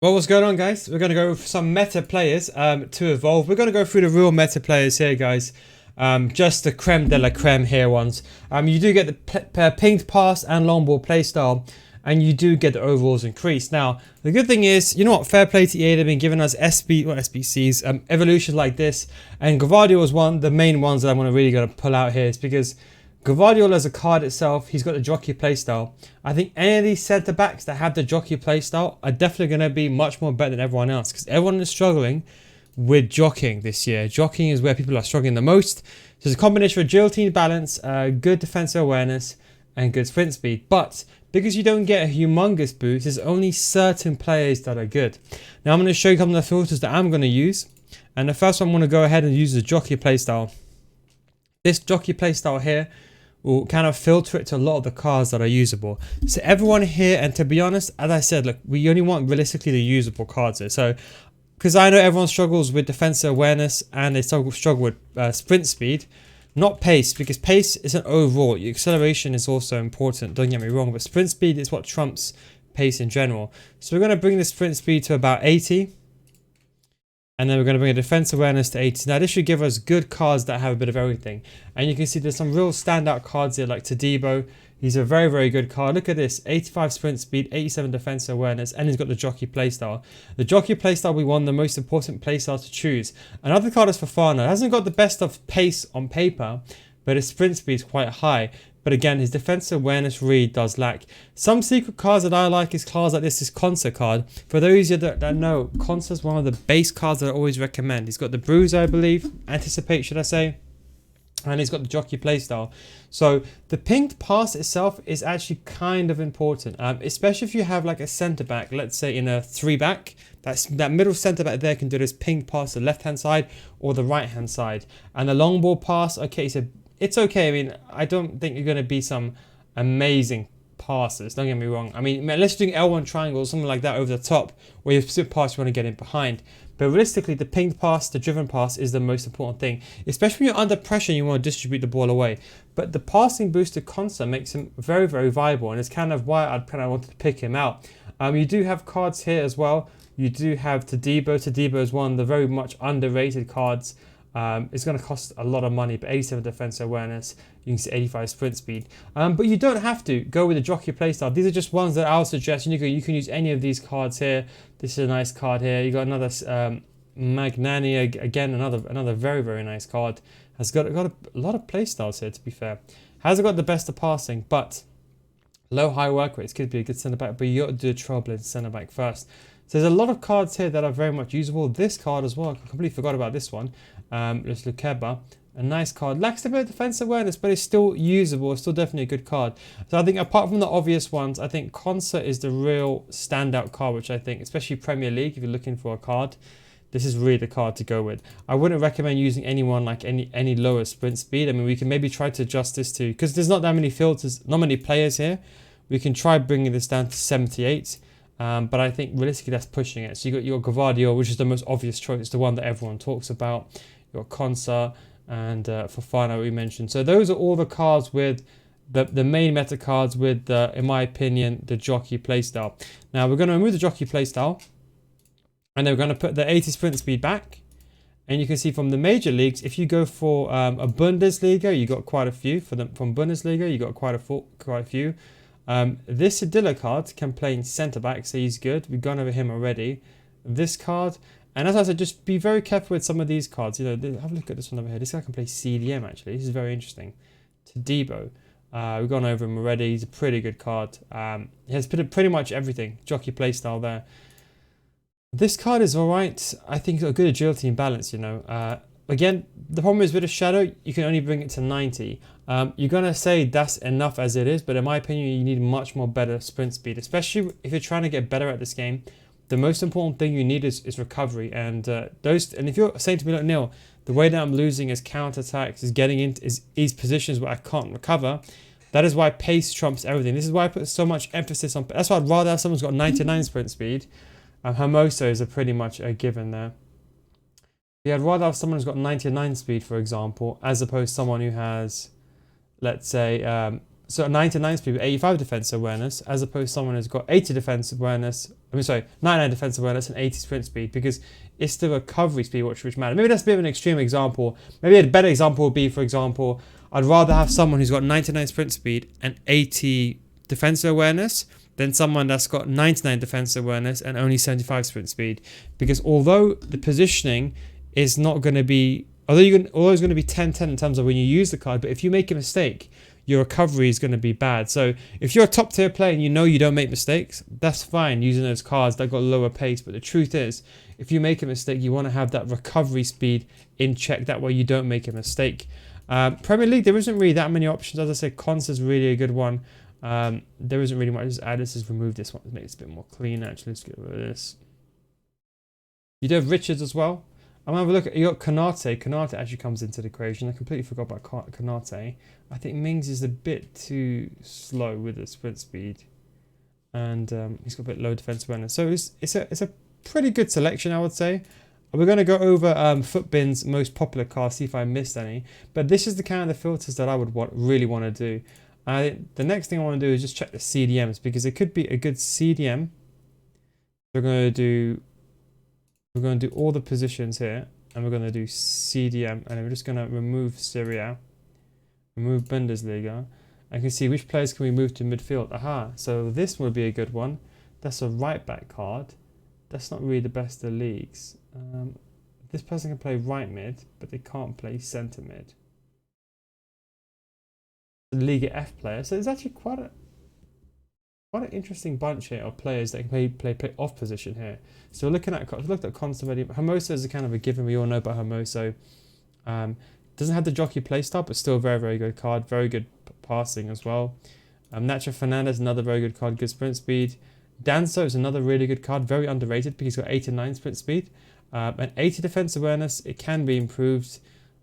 Well, what's going on, guys? We're going to go for some meta players to evolve. We're going to go through the real meta players here, guys. Just the creme de la creme here ones. You do get the pinged pass and long ball playstyle, and you do get the overalls increased. Now, the good thing is, you know what? Fair play to EA. They've been giving us SBCs, evolutions like this. And Gvardiol is one of the main ones that I'm really going to pull out here. Is because Gvardiol as a card itself, he's got the jockey playstyle. I think any of these centre backs that have the jockey playstyle are definitely going to be much more better than everyone else, because everyone is struggling with jockeying this year. Jockeying is where people are struggling the most. So it's a combination of agility and balance, good defensive awareness, and good sprint speed. But because you don't get a humongous boost, there's only certain players that are good. Now I'm going to show you some of the filters that I'm going to use. And the first one I'm going to go ahead and use the jockey playstyle. This jockey playstyle here will kind of filter it to a lot of the cards that are usable. So everyone here, and to be honest, as I said, look, we only want realistically the usable cards here. So, because I know everyone struggles with defensive awareness and they struggle with sprint speed, not pace, because pace is an overall. Your acceleration is also important, don't get me wrong, but sprint speed is what trumps pace in general. So we're going to bring the sprint speed to about 80. And then we're going to bring a defense awareness to 80. Now this should give us good cards that have a bit of everything. And you can see there's some real standout cards here like Todibo. He's a very, very good card. Look at this, 85 sprint speed, 87 defense awareness, and he's got the jockey playstyle. The jockey playstyle will be one of the most important playstyles to choose. Another card is Fofana. It hasn't got the best of pace on paper, but his sprint speed is quite high. But again, his defensive awareness really does lack. Some secret cards that I like is cards like this Consa card. For those of you that know, Consa is one of the base cards that I always recommend. He's got the bruise, I believe, anticipate should I say, and he's got the jockey playstyle. So the pinged pass itself is actually kind of important, especially if you have like a centre back, let's say in a 3-back. That middle centre back there can do this pinged pass to the left hand side or the right hand side. And the long ball pass, okay, so it's okay. I mean, I don't think you're going to be some amazing passes. Don't get me wrong. I mean, unless you're doing L1 triangle or something like that over the top, where you have specific pass you want to get in behind. But realistically, the pinged pass, the driven pass is the most important thing. Especially when you're under pressure and you want to distribute the ball away. But the passing boosted concept makes him very, very viable. And it's kind of why I kind of wanted to pick him out. You do have cards here as well. You do have Todibo. Todibo is one of the very much underrated cards. It's going to cost a lot of money, but 87 defense awareness, you can see 85 sprint speed. But you don't have to go with the jockey playstyle. These are just ones that I'll suggest. You can use any of these cards here. This is a nice card here. You got another Magnani, again, another very, very nice card. Has got a lot of playstyles here, to be fair. Hasn't got the best of passing, but low high work rates could be a good centre back, but you got to do a trouble in centre back first. So there's a lot of cards here that are very much usable. This card as well, I completely forgot about this one. It's Lukeba, a nice card. Lacks a bit of defense awareness, but it's still usable. It's still definitely a good card. So I think apart from the obvious ones, I think Consa is the real standout card, which I think, especially Premier League, if you're looking for a card, this is really the card to go with. I wouldn't recommend using anyone like any lower sprint speed. I mean, we can maybe try to adjust this to, because there's not that many filters, not many players here. We can try bringing this down to 78. But I think realistically that's pushing it. So you got your Gvardiol, which is the most obvious choice. It's the one that everyone talks about. Your Consa and Fofana we mentioned. So those are all the cards with the main meta cards with, in my opinion, the jockey playstyle. Now we're going to remove the jockey playstyle, and then we're going to put the 80 sprint speed back. And you can see from the major leagues, if you go for a Bundesliga, you got quite a few. From Bundesliga, you got quite a few. This Sedilla card can play in centre back, so he's good. We've gone over him already. This card, and as I said, just be very careful with some of these cards. You know, have a look at this one over here. This guy can play CDM actually. This is very interesting. Todibo, we've gone over him already. He's a pretty good card. He has pretty much everything. Jockey playstyle there. This card is alright. I think a good agility and balance. You know. Again, the problem is with a shadow, you can only bring it to 90. You're going to say that's enough as it is, but in my opinion, you need much more better sprint speed, especially if you're trying to get better at this game. The most important thing you need is recovery. And if you're saying to me, look, Neil, the way that I'm losing is counterattacks, is getting into these positions where I can't recover, that is why pace trumps everything. This is why I put so much emphasis on. That's why I'd rather have someone who's got 99 sprint speed. Hermoso is pretty much a given there. Yeah, I'd rather have someone who's got 99 speed, for example, as opposed to someone who has, let's say, so 99 speed with 85 defensive awareness, as opposed to someone who's got 80 defensive awareness. 99 defensive awareness and 80 sprint speed, because it's the recovery speed which matters. Maybe that's a bit of an extreme example. Maybe a better example would be, for example, I'd rather have someone who's got 99 sprint speed and 80 defensive awareness than someone that's got 99 defensive awareness and only 75 sprint speed. Because although the positioning is not going to be, although it's going to be 10-10 in terms of when you use the card, but if you make a mistake, your recovery is going to be bad. So if you're a top tier player and you know you don't make mistakes, that's fine using those cards that got lower pace. But the truth is, if you make a mistake, you want to have that recovery speed in check. That way you don't make a mistake. Premier League, there isn't really that many options. As I said, Cons is really a good one. There isn't really much. Just add this, just remove this one to make it a bit more clean. Actually, let's get rid of this. You do have Richards as well. I'm going to have a look at, you got Konate. Konate actually comes into the equation. I completely forgot about Konate. I think Mings is a bit too slow with the sprint speed. And he's got a bit low defensive awareness. So it's a pretty good selection, I would say. We're going to go over Footbin's most popular cards, see if I missed any. But this is the kind of the filters that I would really want to do. The next thing I want to do is just check the CDMs, because it could be a good CDM. We're going to do all the positions here, and we're going to do CDM, and we're just going to remove Syria, remove Bundesliga, and you can see which players can we move to midfield. Aha, so this would be a good one. That's a right back card. That's not really the best of the leagues. This person can play right mid, but they can't play centre mid. The Liga F player, so there's actually quite an interesting bunch here of players that can play off position here. So we're looking at, we've looked at Constantly. Hermoso is a kind of a given. We all know about Hermoso. Doesn't have the jockey playstyle, but still a very, very good card. Very good passing as well. Nacho Fernandez, another very good card. Good sprint speed. Danso is another really good card. Very underrated because he's got 89 sprint speed. And 80 defense awareness. It can be improved.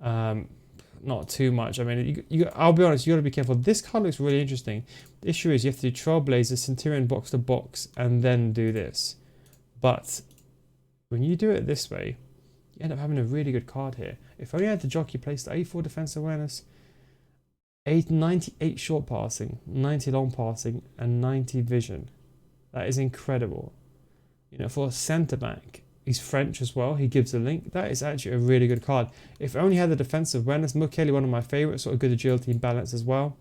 Not too much. I mean, I'll be honest, you got to be careful. This card looks really interesting. The issue is you have to do Trailblazer, Centurion box to box, and then do this. But when you do it this way, you end up having a really good card here. If only I had the jockey placed 84 defense awareness, 98 short passing, 90 long passing, and 90 vision. That is incredible. You know, for a centre back. He's French as well. He gives a link. That is actually a really good card. If only had the defensive awareness. Mukeli, one of my favourites. Sort of good agility and balance as well.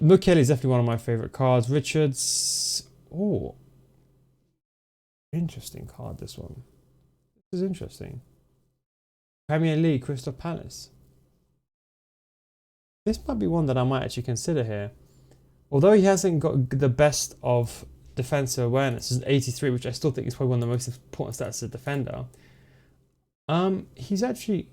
Mukeli is definitely one of my favourite cards. Richards. Oh. Interesting card, this one. This is interesting. Premier League, Crystal Palace. This might be one that I might actually consider here. Although he hasn't got the best of defensive awareness, is 83, which I still think is probably one of the most important stats as a defender. He's actually,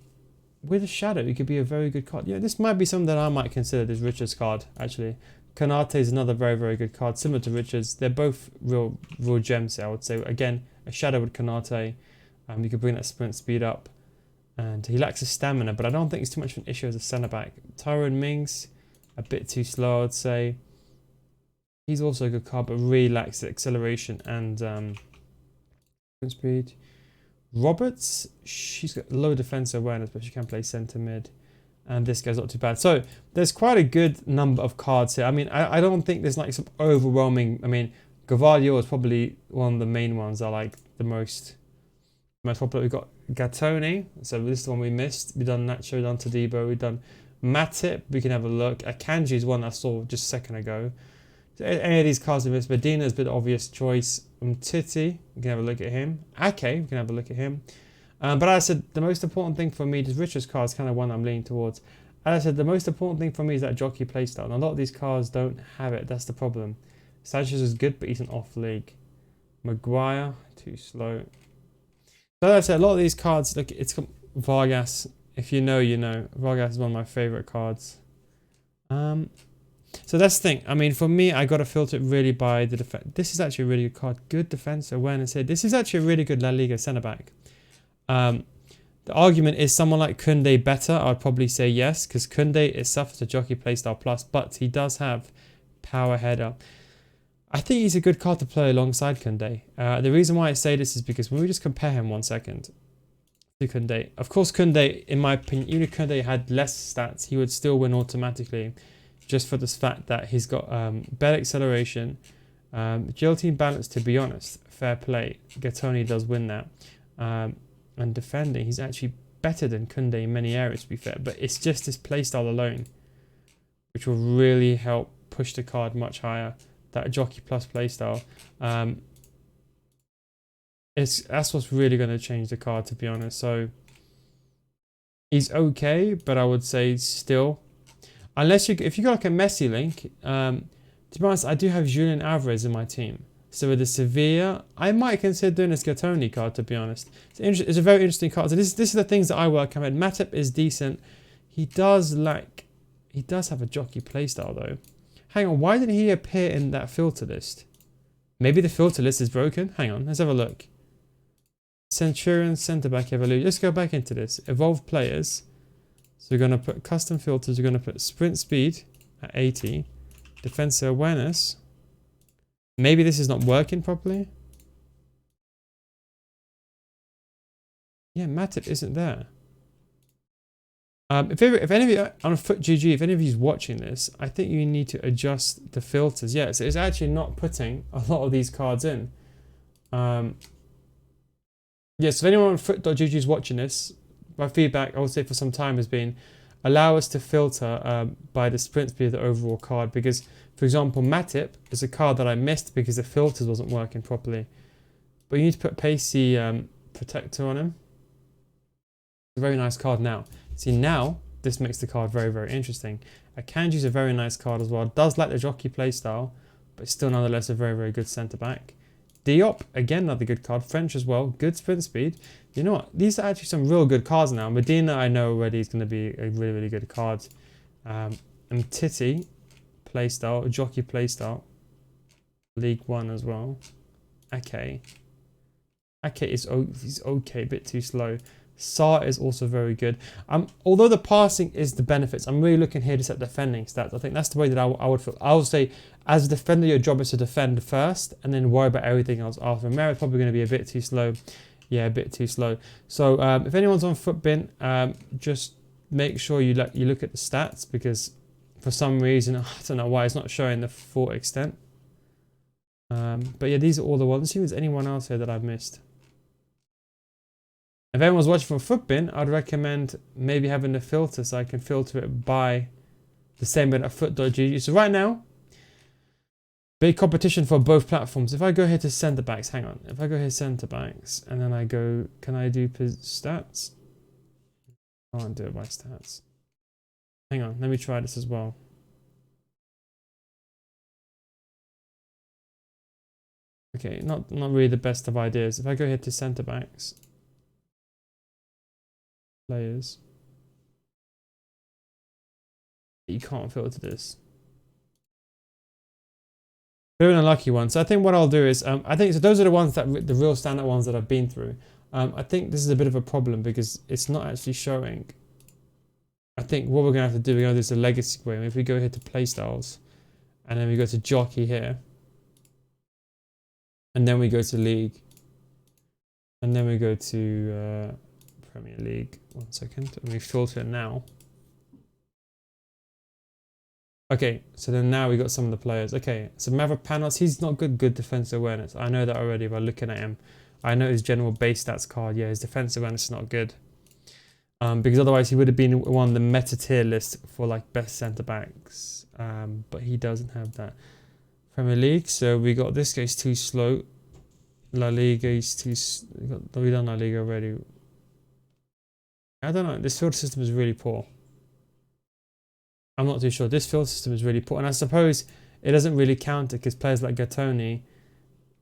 with a shadow, he could be a very good card. Yeah, this might be something that I might consider, this Richards card, actually. Konate is another very, very good card, similar to Richards. They're both real gems here, I would say. Again, a shadow with Konate. You could bring that sprint speed up. And he lacks a stamina, but I don't think it's too much of an issue as a centre-back. Tyrone Mings, a bit too slow, I'd say. He's also a good card, but really lacks the acceleration and sprint speed. Roberts, she's got low defensive awareness, but she can play centre mid. And this guy's not too bad. So there's quite a good number of cards here. I mean, I don't think there's like some overwhelming. I mean, Gavardio is probably one of the main ones I like the most popular. We've got Gattoni, so this is the one we missed. We've done Nacho, we've done Todibo, we've done Matip. We can have a look. Akanji is one I saw just a second ago. So any of these cards we missed. Medina is a bit obvious choice. Titi, we can have a look at him. Ake, we can have a look at him. But as I said, the most important thing for me, is Richard's card is kind of one I'm leaning towards. As I said, the most important thing for me is that jockey playstyle. And a lot of these cards don't have it. That's the problem. Sanchez is good, but he's an off league. Maguire, too slow. So as I said, a lot of these cards, look, it's Vargas. If you know, you know. Vargas is one of my favourite cards. So that's the thing. I mean, for me, I got to filter it really by the defense. This is actually a really good card. Good defense awareness here. This is actually a really good La Liga centre-back. The argument is someone like Koundé better. I'd probably say yes, because Koundé is suffers a jockey playstyle plus, but he does have power header. I think he's a good card to play alongside Koundé. The reason why I say this is because when we just compare him 1 second. to Koundé. Of course, Koundé, in my opinion, even if Koundé had less stats, he would still win automatically, just for this fact that he's got better acceleration, agility and balance. To be honest, fair play, Gatoni does win that, and defending, he's actually better than Koundé in many areas, to be fair. But it's just this playstyle alone, which will really help push the card much higher. That jockey plus playstyle. That's what's really going to change the card, to be honest. So he's okay, but I would say still, unless if you got like a Messi link, to be honest, I do have Julian Alvarez in my team. So with the Sevilla, I might consider doing this Gatoni card, to be honest. It's a very interesting card. So this is the things that I work on. Matip is decent. He does have a jockey playstyle though. Hang on, why didn't he appear in that filter list? Maybe the filter list is broken. Hang on, let's have a look. Centurion centre-back evolution. Let's go back into this. Evolved players. So we're going to put custom filters. We're going to put sprint speed at 80. Defensive awareness. Maybe this is not working properly. Yeah, Matip isn't there. If any of you on FootGG, if any of you is watching this, I think you need to adjust the filters. Yeah, so it's actually not putting a lot of these cards in. Yes, if anyone on Foot.gg is watching this, my feedback, I would say for some time, has been allow us to filter by the sprint speed of the overall card. Because, for example, Matip is a card that I missed because the filters wasn't working properly. But you need to put Pacey Protector on him. It's a very nice card now. See, now this makes the card very, very interesting. Akanji is a very nice card as well. It does like the jockey playstyle, but still nonetheless a very, very good centre-back. Diop, again, another good card. French as well. Good sprint speed. You know what? These are actually some real good cards now. Medina, I know already, is going to be a really, really good card. And Titi, playstyle. Jockey playstyle. League One as well. Ake is he's okay, a bit too slow. Sarr is also very good. Although the passing is the benefits, I'm really looking here to set defending stats. I think that's the way that I would feel. I would say, as a defender, your job is to defend first and then worry about everything else after. Merritt's probably going to be a bit too slow. Yeah, a bit too slow. So if anyone's on Footbin, just make sure you look at the stats, because for some reason, I don't know why, it's not showing the full extent. But yeah, these are all the ones. Let's see if there's anyone else here that I've missed. If anyone's watching from Footbin, I'd recommend maybe having a filter so I can filter it by the same bit at Foot.gg. So right now, big competition for both platforms. If I go here to centre backs, hang on. If I go here centre backs and then I go, can I do stats? I can't do it by stats. Hang on, let me try this as well. Okay, not really the best of ideas. If I go here to centre backs, players, you can't filter this. Very unlucky one. So I think what I'll do is, I think so those are the ones that the real standard ones that I've been through. I think this is a bit of a problem because it's not actually showing. I think what we're gonna have to do, we're gonna do this a legacy way. If we go here to playstyles, and then we go to jockey here, and then we go to league, and then we go to Premier League. 1 second, and we filter it now. Okay, so then now we got some of the players. Okay, so Mavropanos, he's not good defensive awareness. I know that already by looking at him. I know his general base stats card. Yeah, his defensive awareness is not good. Because otherwise he would have been on the meta tier list for like best centre backs. But he doesn't have that. Premier League, so we got this guy's too slow. La Liga is too. We done La Liga already. I don't know. This field system is really poor. I'm not too sure. This field system is really poor, and I suppose it doesn't really count it because players like Gatoni,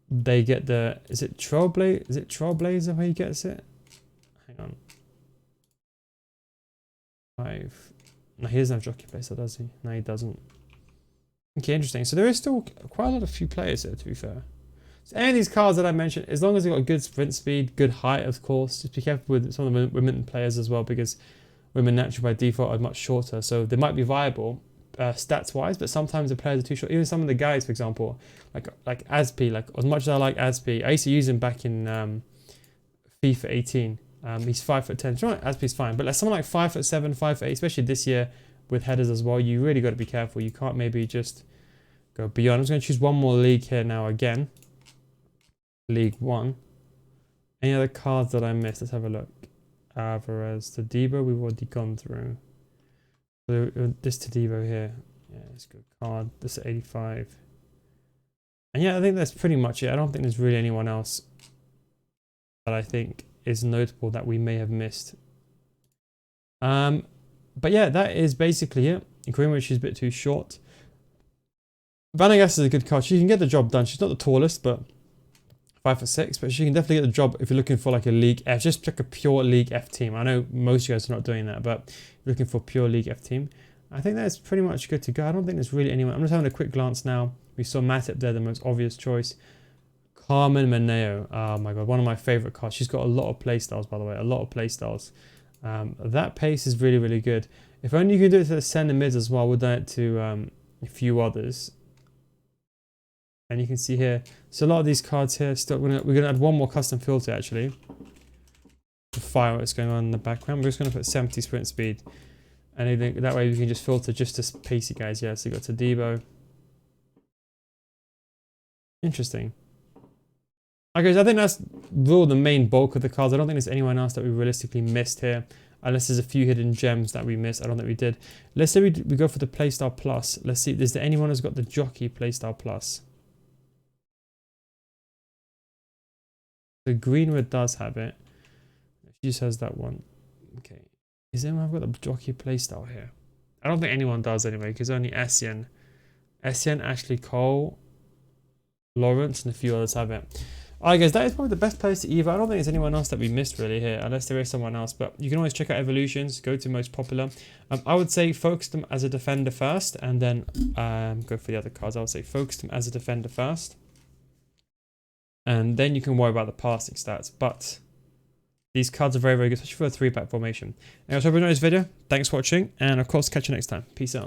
they get the. Is it Trailblazer? Is it Trailblazer where he gets it? Hang on. 5. No, he doesn't have jockey placer, does he? No, he doesn't. Okay, interesting. So there is still quite a lot of few players here, to be fair. So any of these cards that I mentioned, as long as they've got good sprint speed, good height, of course, just be careful with some of the women players as well, because women naturally by default are much shorter. So they might be viable stats-wise, but sometimes the players are too short. Even some of the guys, for example, like Aspi, like as much as I like Aspi, I used to use him back in FIFA 18. He's 5'10". Right, Aspie's fine, but like someone like 5'7", 5'8", especially this year with headers as well, you really got to be careful. You can't maybe just go beyond. I'm just going to choose one more league here now again. League 1. Any other cards that I missed? Let's have a look. Alvarez, Todibo, we've already gone through. So this Todibo here, yeah, it's a good card. This is 85. And yeah, I think that's pretty much it. I don't think there's really anyone else that I think is notable that we may have missed. But yeah, that is basically it. Greenwich is a bit too short. Vanagas is a good card. She can get the job done. She's not the tallest, but 5'6", but she can definitely get the job if you're looking for like a League F, just like a pure League F team. I know most of you guys are not doing that, but if you're looking for a pure League F team, I think that's pretty much good to go. I don't think there's really anyone. I'm just having a quick glance now. We saw Matip there, the most obvious choice. Carmen Meneo, oh my god, one of my favorite cards. She's got a lot of playstyles, by the way, a lot of playstyles. That pace is really, really good. If only you could do it to the centre mids as well. We've done it to a few others. And you can see here, so a lot of these cards here, still we're gonna add one more custom filter actually to fire what's going on in the background. We're just gonna put 70 sprint speed, and that way we can just filter just as pacey guys. Yeah, so you got Todibo. Interesting. Okay, so I think that's really the main bulk of the cards. I don't think there's anyone else that we realistically missed here, unless there's a few hidden gems that we missed. I don't think we did. Let's say we go for the Playstyle Plus. Let's see, is there anyone who's got the Jockey Playstyle Plus? So Greenwood does have it. She just has that one. Okay. Is anyone got the Jockey Playstyle here? I don't think anyone does anyway, because only Essien, Ashley Cole, Lawrence, and a few others have it. Alright guys, that is probably the best place to either. I don't think there's anyone else that we missed really here, unless there is someone else, but you can always check out evolutions, go to most popular. I would say focus them as a defender first, and then go for the other cards. I would say focus them as a defender first, and then you can worry about the passing stats. But these cards are very, very good, especially for a 3-pack formation. Anyway, so I hope you enjoyed this video. Thanks for watching, and of course, catch you next time. Peace out.